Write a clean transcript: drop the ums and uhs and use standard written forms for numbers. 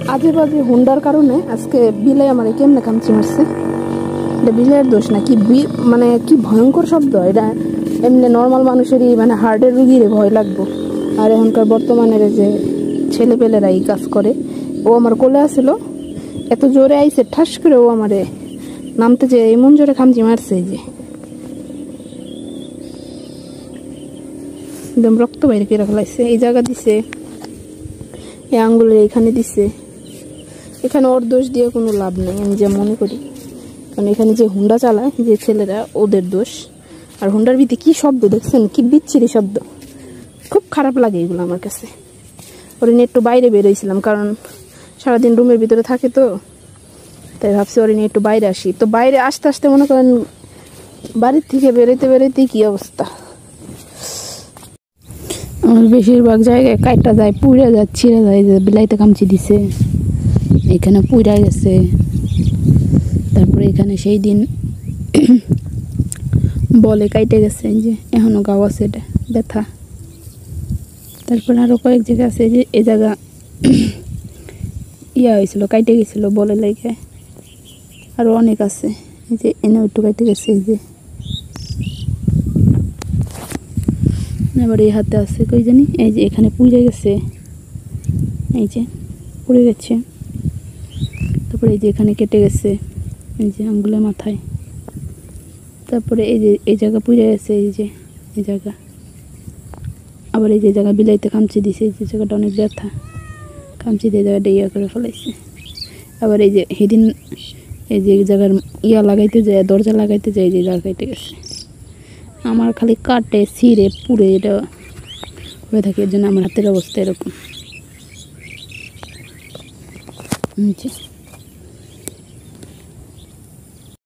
আজে বাজে হুন্ডার কারণে আজকে বিলে আমার কেমনে কামচি মারছে। এটা বিলের দোষ না কি, মানে কি ভয়ঙ্কর শব্দ এটা। এমনি নর্মাল মানুষেরই মানে হার্টের রুগীর ভয় লাগবো। আর এখনকার বর্তমানের যে ছেলেপেলেরা এই কাজ করে। ও আমার কোলে আসছিল, এত জোরে আইছে ঠাস করে ও আমারে নামতে যে এমন জোরে খামচি মারছে যে একদম রক্ত বাইরে করে ফেলাইছে। এই জায়গা দিছে, এই আঙ্গুলের এখানে দিছে। এখানে ওর দোষ দিয়ে কোনো লাভ নেই আমি যা মনে করি, কারণ এখানে যে হুন্ডা চালায় যে ছেলেরা ওদের দোষ। আর হুন্ডার ভিতরে কি শব্দ দেখছেন, কি বিচ্ছিরি শব্দ, খুব খারাপ লাগে এগুলো আমার কাছে। ওরে নিয়ে একটু বাইরে বেরোইছিলাম, কারণ সারাদিন রুমের ভিতরে থাকে তো, তাই ভাবছি ওরে নিয়ে একটু বাইরে আসি। তো বাইরে আসতে আসতে মনে করেন বাড়ির থেকে বেরোতে বেরোতেই কি অবস্থা। আমার বেশিরভাগ জায়গায় কাইটা যায়, পুড়ে যায়, ছিঁড়ে যায়, যে বিলাইতে কামচি দিছে, এখানে পুড়ে গেছে। তারপরে এখানে সেই দিন বলে কাইটে গেছে, যে এখনো গাও আছে, এটা ব্যথা। তারপরে আরো কয়েক জায়গা আছে, যে এই জায়গা ইয়া হয়েছিল, কাইটে গেছিল বলে লেগে। আরো অনেক আছে, এই যে এনে একটু কাইটে গেছে, এই যে আবার এই হাতে আছে কই জানি, এই যে এখানে পুড়ে গেছে, এই যে পুড়ে গেছে। তারপরে এই যে এখানে কেটে গেছে, এই যে আঙ্গুলের মাথায়। তারপরে এই যে এই জায়গা পুড়ে গেছে, এই যে এই জায়গা। আবার এই যে জায়গা বিলাইতে খামচি দিছে, এই যে জায়গাটা অনেক ব্যথা, খামচি দিয়ে জায়গাটা ইয়া করে ফেলাইছে। আবার এই যে সেদিন এই যে জায়গার ইয়া লাগাইতে যায়, দরজা লাগাইতে যায়, এই যে জায়গা কেটে গেছে। আমার খালি কাটে ছিঁড়ে পুড়ে এটা হয়ে থাকে, এর জন্য আমার হাতের অবস্থা এরকম।